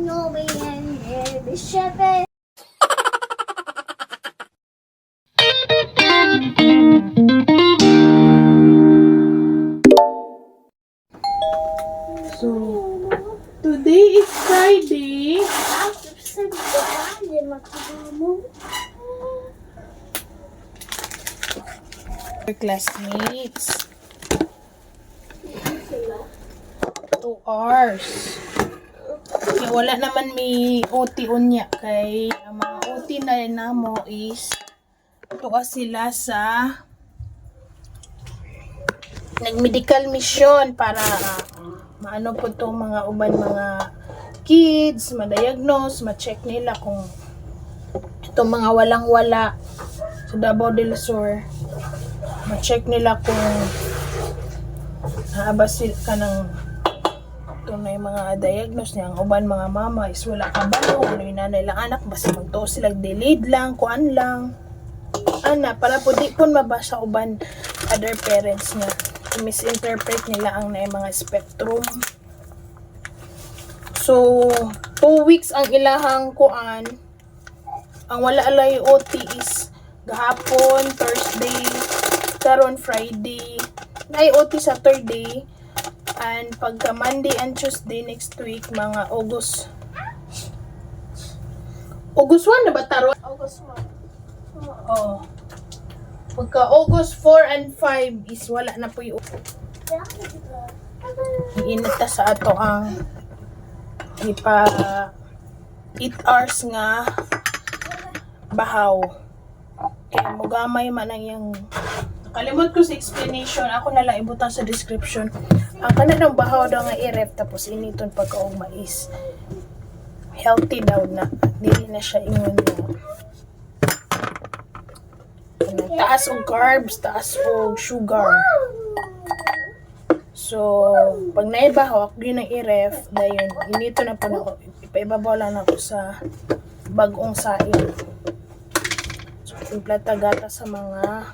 So, today is Friday. Classmates. 2 hours. Kaya wala naman may OT unya kay ang mga OT na namo is tuwa sila sa nag-medical mission para maano po itong mga uban mga kids, ma-diagnose, ma-check nila kung itong mga walang-wala sa Davao del Sur, ma-check nila kung naabasil ka ng itong na yung mga diagnose niya. Ang uban mga mama is wala ka balo, ano yung nanay lang anak, basta magtuo sila delayed lang, kuan lang ana, para po di po mabasa uban other parents niya, misinterpret nila ang na mga spectrum. So 2 weeks ang ilahang kuan, ang wala alay OT is gahapon Thursday, karon Friday, nay OT Saturday, and pagka Monday and Tuesday next week mga August 1 na ba taro? August 1. Oh. Pagka August 4 and 5 is wala na po yung iinita sa ato ang ipa 8 hours nga bahaw. Kaya mugamay man ang yung nakalimot ko sa explanation, ako na lang ibutang sa description. Ang kanang bahaw daw nga i-ref tapos initon pagkaugma is healthy daw na. Dili na siya ingon na taas og carbs, taas og sugar. So, pag naibahaw, ako yun ang i-ref, dayon, inito na po na ako, ipaibabaw lang ako sa bagong saing. So, implata gata sa mga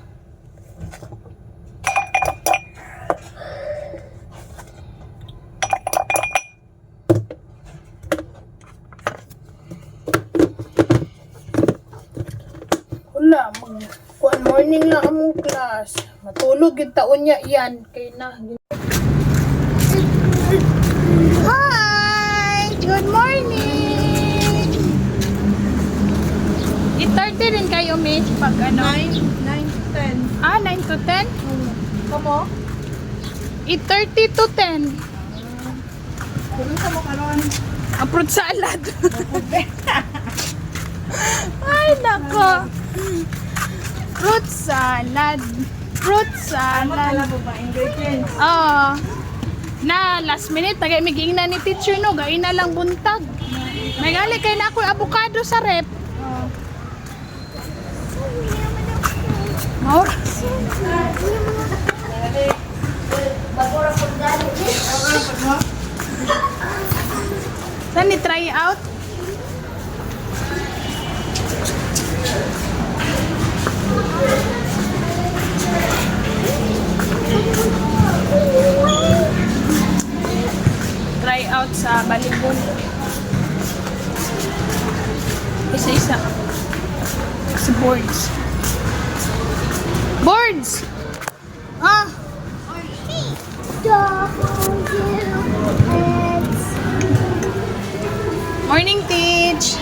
wala, kuan morning lang among class. Matulog yung taon niya yan. Kay na. Hi! Good morning! 8:30 rin kayo, Mitch, pag ano? 9 to 10. Ah, 9 to 10? Kamo? 8:30 to 10. Kung sa mo karon? Ang fruit salad. Ay, nako. Fruit salad. Fruit salad. Wala po ba ingredients? Oo. Na last minute tagay miging na ni teacher no, gain na lang buntag. May gali kay na ako avocado sa rep. Oh. Saan i-try out? Try out sa Balibon. Isa-isa. Si Boards. Boards! Ah! Morning, Teach!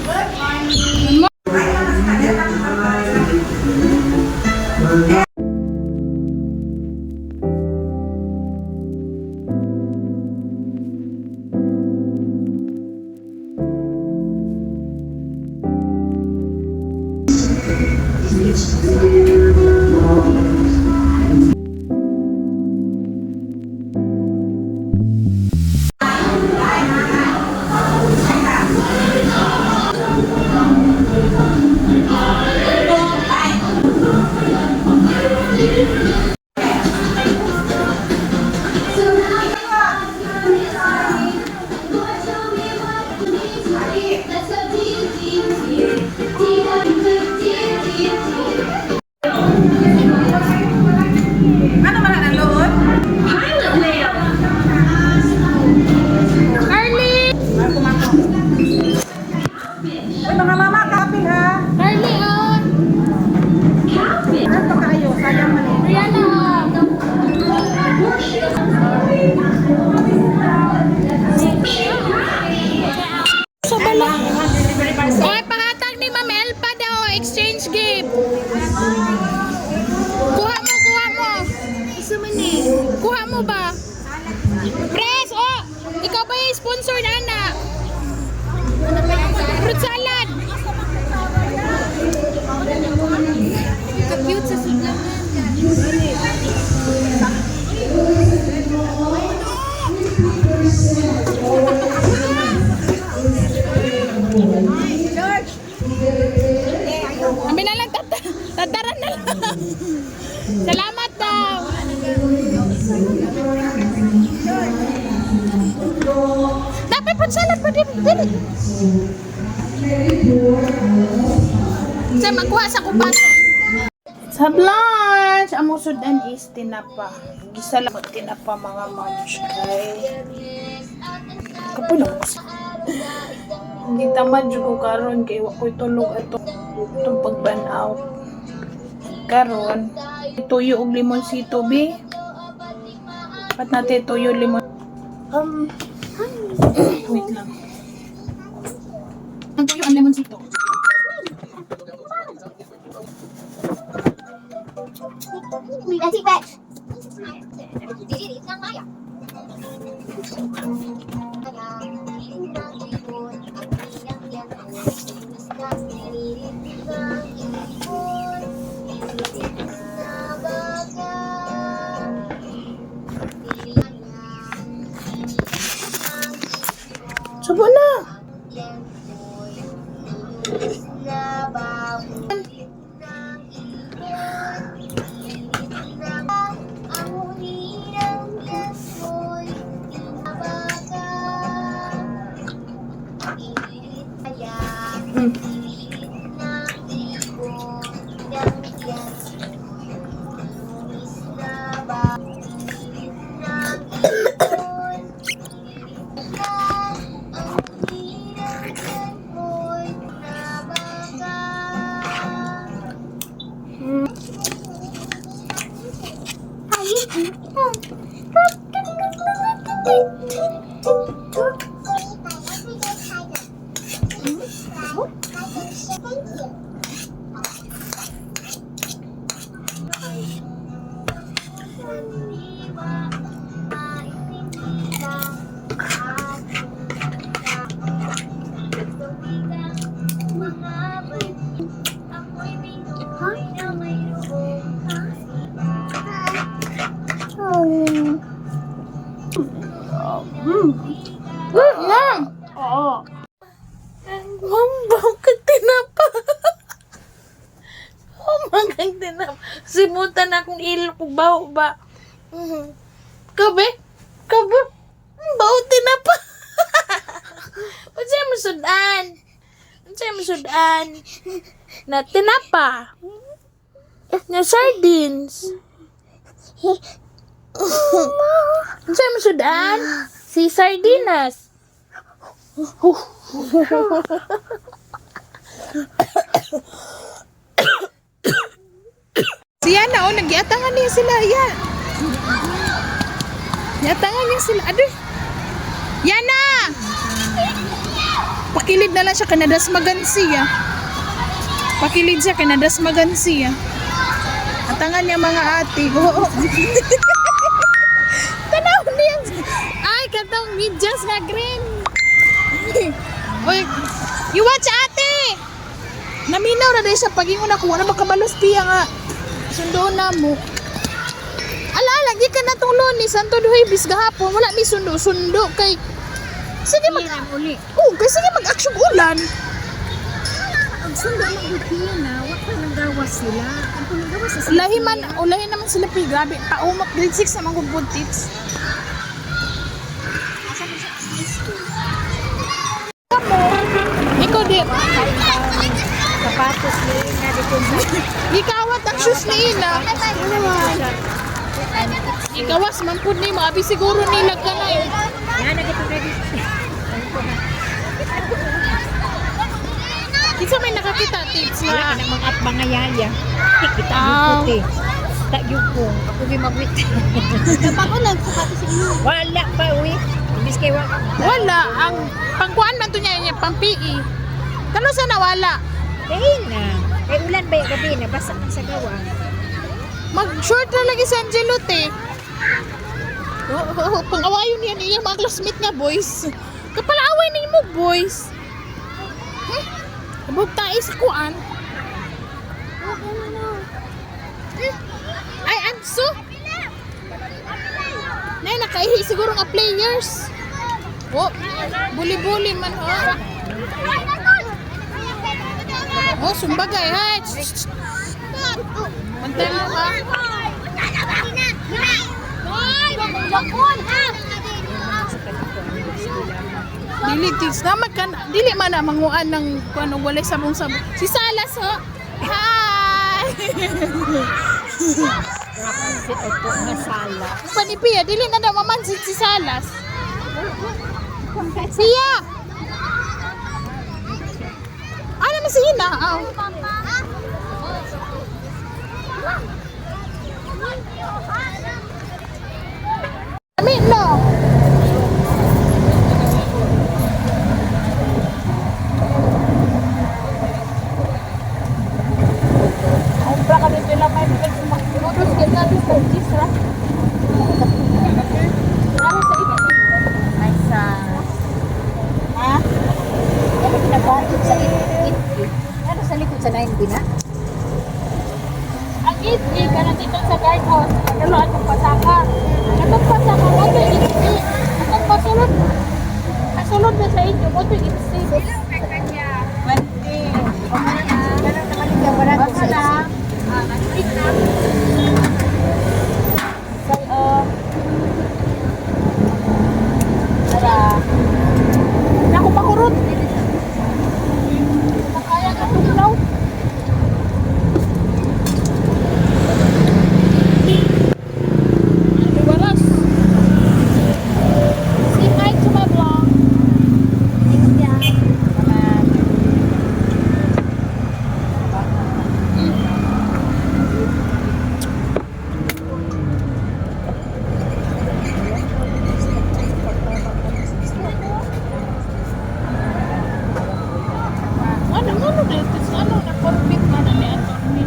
Good morning! na. Fruit salad. Cute sa sudlaman. Ambil na lang, tataran na lang. Salamat daw. Dapat fruit salad pa din. Sa magkuha sa kubaso. Sa lunch, ang musudan is tinapa. Gisa lang tinapa mga moms. Kay kapulong. Hindi tamad ko karon kay wa ko'y tulog itong pag-burn-out. Karon, tuyo og limonsito bi. Pat natin tuyo limon. Wait lang. Ang tuyo ang limonsito. Nanti back. Didi, nang maya. Subo na. Oo. Ma'am, bakit tinapa? Oh, bakit tinapa? Simutan akong ilok, baho ba? Kabe? Kabe? Baho tinapa. Unsay mo sudan? Unsay mo sudan? Na tinapa. Na sardines. Unsay mo sudan? Si sardinas. Siya na, nagyatangan niya sila. Yan. Yatangan niya sila. Aduh. Yana! Pakilid na lang siya, kanadasmagan siya. Pakilid siya, kanadasmagan siya. Atangan niya mga ate. Oo. Tanaw niya. Ay, katong medyas nga green. Oy, you watch ate. Naminaw na dahil sa pagingon ako. Wala makabalos piya nga. Sundo na mo. Ala, lagi ka na tong Lunes, Santo Huibis gahapon. Wala mi sundo kay. Sige uli. Oh, kay sige mag-action ulan. Ang sundo ng Bukina na, wala pa nang gawas sila. Ang punagawas sa Ulahi naman sila pi. Grabe, paumak grade 6 naman kung buntits. Ikaw di. sapatos ni na dito sa Gikawat ang shoes ni Ina. Ikawas man pud ni mo. Abi siguro nilag ka na eh. yan na dito ready. Kinsa may nakakita tips Wala na. ka mga at mga yaya. Kita Ah. yung puti. Tak yung ako gimagwit. Kapag ko nagsapatos sa inyo. Wala pa uwi. Ibis kay wala. Wala. Ang pangkuan man to niya pang PE. Kano sa nawala? Dahil na. Kay ulan ba yung gabi na basa man sa gawa. Mag-short na lagi sa Angelote. Pang-awayon yan iya mga classmate nga boys. Kapala away boys. Abot tayo sa kuan. Ay, Anso? Nay, nakaihi siguro nga players. Oh, buli-buli man, oh. Oh, sumbagay, ha? Mantay mo, ha? Dili, tigs naman ka na. Dili man na manguan ng kung walay sabong-sabong. Si Salas, ho? Hi! Si Opo nga sala. Panipia, dili na daw mamansin si Salas. Siya! Ano na siya na? Oh. Amin, no? Umbra kami sila may pagkumaksimodus kita di stajis, ha? Ano sa iba? Ay sa... Ha? Ano pinabakit sa it? Ano sa likod sa 90 na? Ang itli ka na dito sa guardhouse. Ano atong pasaka? Atong pasaka mo ito itli. Atong pasulod. Pasulod na sa inyo mo ito itli. Mandi. Okay na. Ganun naman yung gawaran ko sa isi. Tara. Naku mahurot. Makaya ka tugnaw. Waras. Say hi to my vlog. Ano dito? Ano na perfect man ni attorney?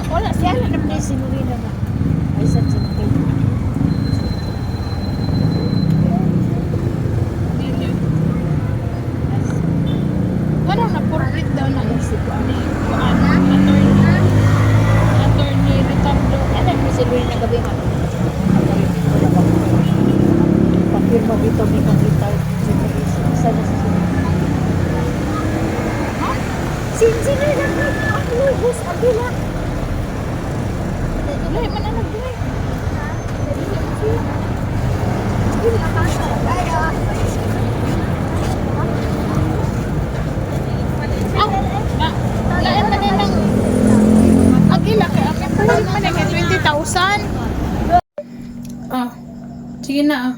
Wala siya na naman yung sinurina na. Ay sa sinurina. Dili. Ano na perfect daw na isip ni attorney Ricardo. Ano yung sinurina gabi nga? Pagpirma dito, may nakita. Isa na sa sinurina. Sinurina ka! Ang lubos, abila! Dili man na nagdili. Lain man yan ng agila kay akin perfect man yan 20,000. Ah, sige na ah.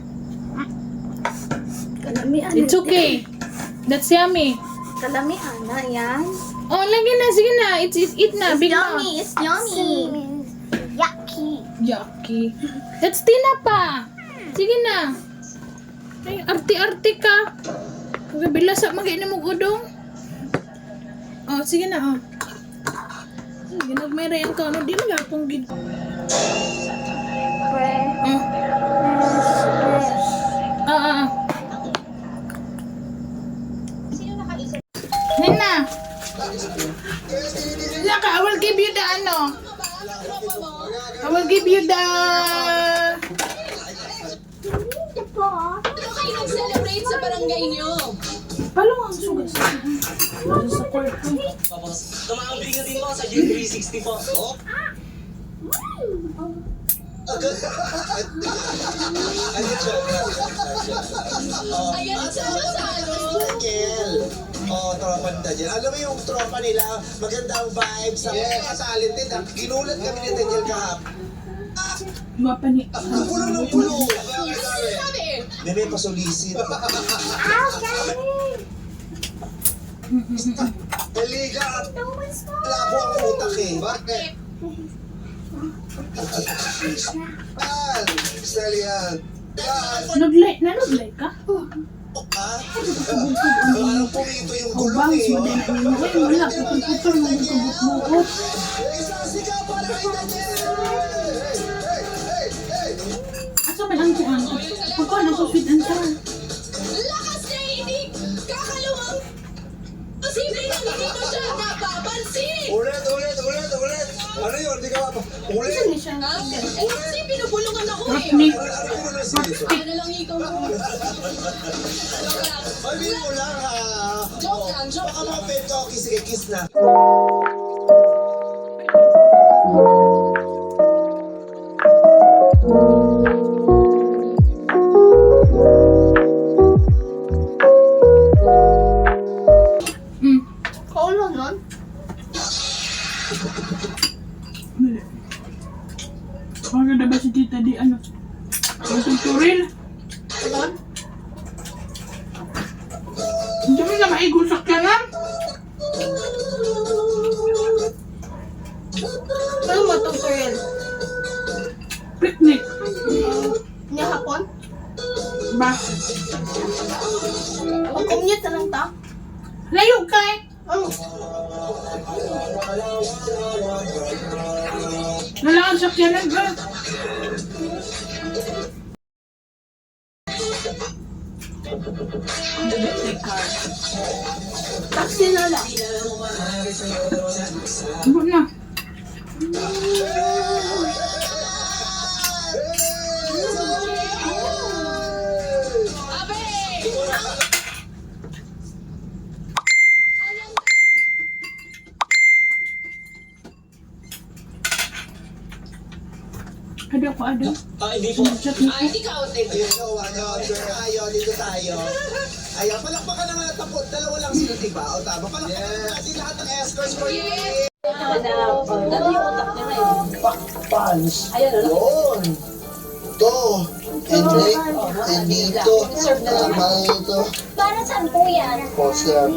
Kalamian. It's okay. That's yummy. Kalamian na yan. Oh, lagi na. Sige na. Eat na. Big mouth. It's yummy. Yucky. Yucky. That's tinapa. Sige na. Ay, arti-arti ka. Kabila sa mag-inom mo udong. Oh, sige na. Oh. Sige, nagmayra yan ka. Ano, di magapong gid. Oh. Ah. Nina. Laka, I will give you the ano. I will give you the... Kayo nag-celebrate sa barangay niyo. Palong ang sugat sa kwarto. Tumambing din po sa June 360 po. Oh. Ayan ang salo-salo. Kel. Oh, tropa nila dyan. Alam mo yung tropa nila, magandang vibes. Yes. Talented. Ginulat kami ni Daniel kahapon. Guwapa ni... Ang pulo ng pulo. Sabi, Bebe, pasulisin. Daliga. Labo ang utak eh. Bakit? Salihan. Naglay ka? Ha? Parang pumito yung Ang gulong bangs eh. mo din ang ino. Ay, wala. Putol-putol mo yung kabut-buot. Isasigaw para kay Daniel! Asa man ang kuhan? Pagkuhan ang sweet and sour. lakas niya inig. Ano yun? Di ka pa. Uli. Ha? Eh, kasi pinubulungan ako eh. Ni. Ano mo na sila? Ano na lang ikaw na. Sabihin mo lang ha. Joke lang, joke Baka lang. mga pet ko, sige, kiss na. Kaulo nun? Maganda ba si Tita di ano? Ang tuturin. Nun? Hindi mo na maigusak ka na. Ano mo tutorial? Picnic. Niya hapon? Ba? Mag-commute na lang ta? Layo ka eh. Ano? Nalangan sa kyanan ba? Taxi na lang. Ano na? Abe! Ada ko ada. Hindi po. Ay, ikaw, Ted. Ayun, no, tayo, dito tayo. Ayan, palakpakan naman at tapos. Dalawa lang sila, diba? O tama, palakpakan natin lahat ng escorts for you. Pakpans. Yun. Ito. Hindi ito. Tama ito. Para saan po yan? Poster.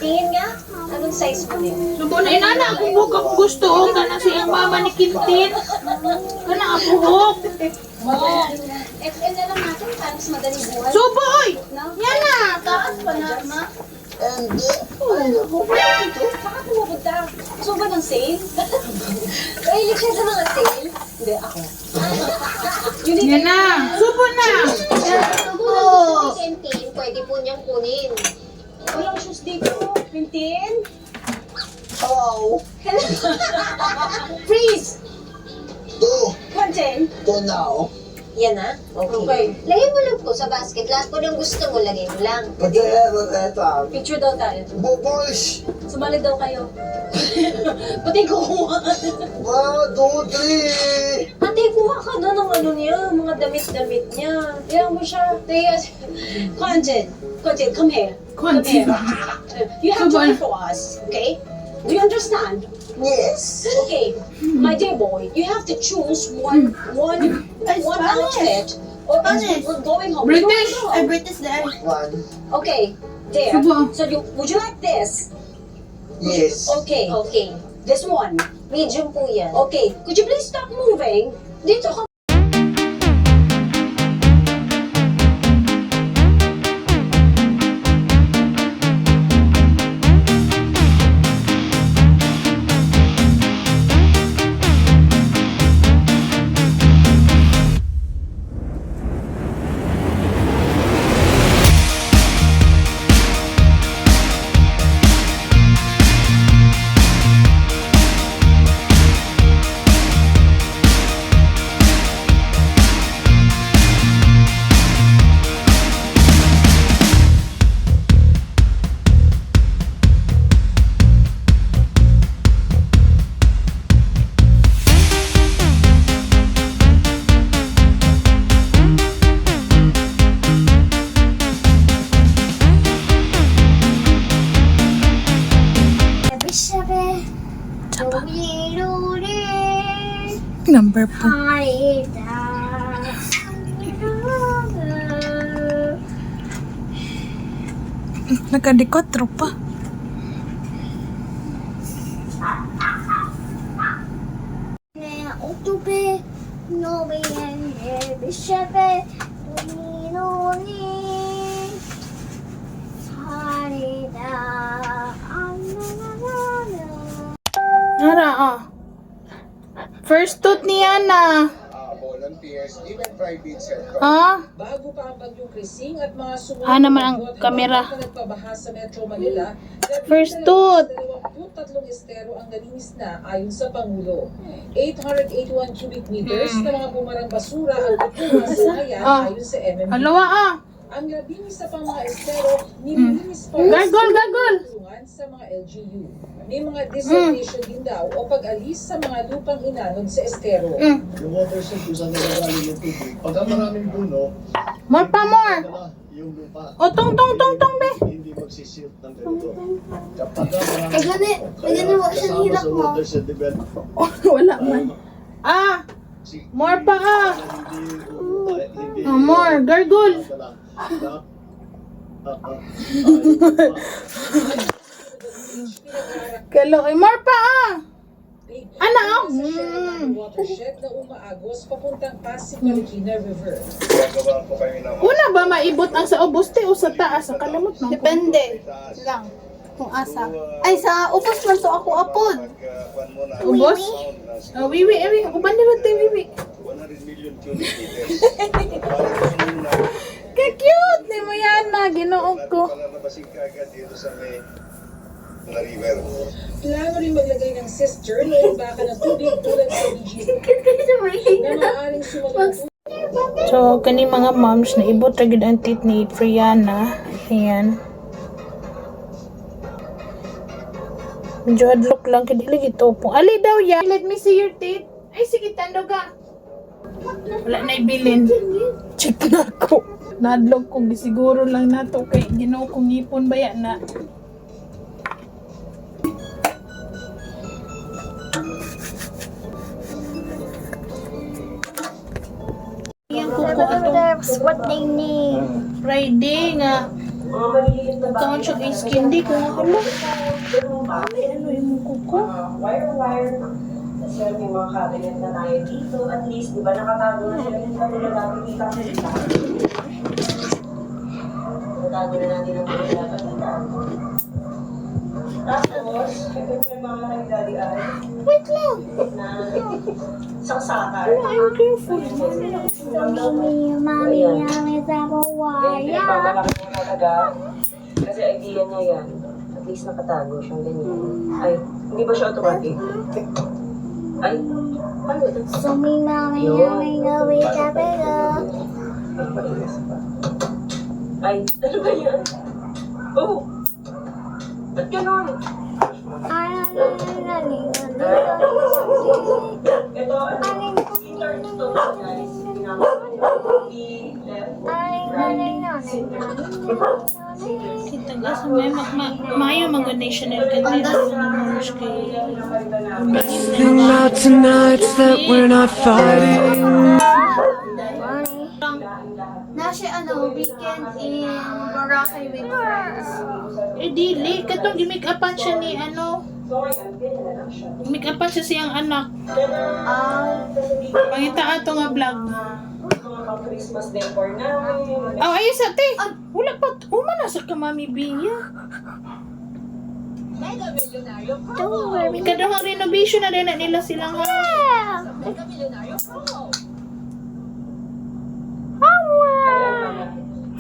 Tingin nga, anong size mo din? Subo na inana kung bukak gusto o ka na siyang mama ni Quintin. Kana ang buhok. XL na lang natin para mas madaling buhay. Subo oy! No? Yan na! Taas pa na, ma. Hindi. Ano po ba ito? Saan pumupunta? Gusto ba ng sale? Mahilig siya sa mga sale? Hindi, ako. Yan na! Subo na! Kung Quintin, pwede po niyang kunin. Walang shoes dito. Quintin? Hello. Freeze! Ito. Quintin? Ito now. Yan na? Okay. Lagay mo lang po sa basket. Lahat po ng gusto mo, lagay mo lang. Pwede ito. Picture daw tayo. Boys. Sumali daw kayo. Pati kukuha. 1, 2, 3. Ate, kuha ka na ng ano niya, mga damit-damit niya. Kaya mo siya. Quintin, come here. Come Quintin. here. You have to Come on. wait for us, okay? Do you understand? Yes. Okay, my dear boy, you have to choose one outfit. Or Spanish. we're going home. British. We're going home. British there. 1. Okay, there. Subo. So would you like this? Yes. Okay. Okay. This one. Medium po yan. Okay. Could you please stop moving? Dito ka. Number po. Nakadikotro pa. Octubre, noviembre, diciembre, domino, harida, Nara, ah. First tooth ni Yana. Bolan volunteers, even private sector. Ah, Bago pa ang bagyong Krising at mga sumunod naman ang na bagyo at kamera. habang nagpabaha sa Metro Manila, First tooth. 23 estero ang nalinis na ayon sa Pangulo. 881 cubic meters na mga bumarang basura ang nakuha sa ngayon Ah. ayon sa MMDA. halawa ah. Ang 11 pang mga estero nililinis pa Gargol. tulungan sa mga LGU. May mga desalination din daw o pag-alis sa mga lupang inanod sa estero. Yung watershed kung saan nagagaling yung tubig. Pagka maraming puno, More pa more. wala yung lupa. O, tong, be. Hindi magsisilt ng ganito. Kapag maraming Eh, ganun mo siya kasama hirap sa mo. watershed development, Wala man. Ah, more pa ah. hindi More, gargle. Kaloy, more pa ah. Ano? Sa watershed na umaagos papuntang Pasig Marikina River. Gagawa po kayo ng Una ba maibot ang sa obuste o sa taas? Ang kalamot no? Depende lang kung asa. Ay, sa upos man to ako apod. Ubos? Oh, wiwi, uban nila tayo, wiwi. 100 million cubic meters. Ka-cute ni mo yan na, ginoong ko. Nabasin ka agad dito sa may na river. Plano rin maglagay ng cistern o baka ng tubig tulad sa BGC na maaaring sumagot So, kani mga moms na ibot ragid ang tit ni Friana. Ayan. Medyo hadlok lang kaya dili gito po. Ali daw ya. Let me see your teeth. Ay sige tando ka. Wala na ibilin. Check na ako. Nadlok ko gisiguro lang nato kay Ginoo kong ngipon baya na. Yang kuko atong What they need. Friday nga. Kaon siya kay skin day ko nga hala. Ay, ano yung kuko? Wire-wire. Kasi may mga cabinet na tayo dito. At least, di ba, nakatago na sila. Hindi pa nila nakikita sa sila. Nakatago na natin ang mga dapat itago. Tapos, ito yung mga nagdali ay Wait lang. na saksakan. I'm careful. Mommy, yummy, double Ganyan, wire. paglalaki niya talaga. Kasi idea niya yan. At least nakatago siyang ganyan. Ay, hindi ba siya automatic? Ay, paano ito? So me, mommy, yummy, yummy, double wire. Ay, pailas pa. Ay, ano ba yan? Oh! Ba't ganon? Ito, turn to guys. Ginagawa niya. Left, Kita nga sa may mayo mga national ganda yung moms kay Out tonight that we're not fighting. Nasa weekend in Boracay with friends. dili katong gimik-upan siya ni ano. Gimik-upan siya siyang anak. Pangita ato nga vlog. mga Christmas decor namin. Oh, ayos ate. Wala pa. Umana sa kamami Bia. Kadahang renovation na rin na nila silang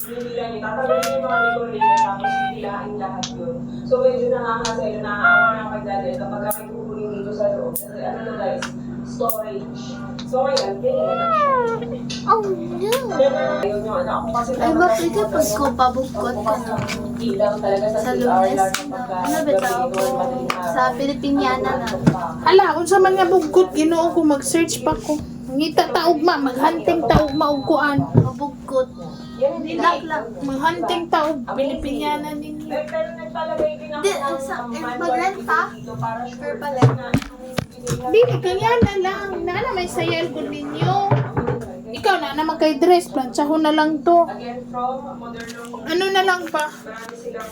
Hindi lang yun. Tatanggalin yung mga decoration tapos hilain lahat yun. So medyo nakakasaya, nakakawa na kay daddy kapag kami kukunin dito sa loob. Kasi ano to guys, storage. So ngayon, ganyan na siya. Oh no! Ayun yung ano, ako kasi Ay, bakit ka pag ko pabugkot ka na? ilang talaga sa Sa CR Lunes lang na, kapag ano ba tawag ko? Sa Pilipiniana na. Hala, unsa man nga bugkot Ginoo ko mag-search pa ko. Ngita taugma, maghunting taugma og kuan. Pabugkot. Yan hindi Lakla. Maghunting taog Pilipiniana ninyo. Pero nagpalagay din ako Di, ng magrenta? dito para Or sure pala. Dili kanya na lang. Na may sayal ko ninyo. Ikaw na naman kay dress, planchahon na lang to. again from modern Ano na lang pa? marami silang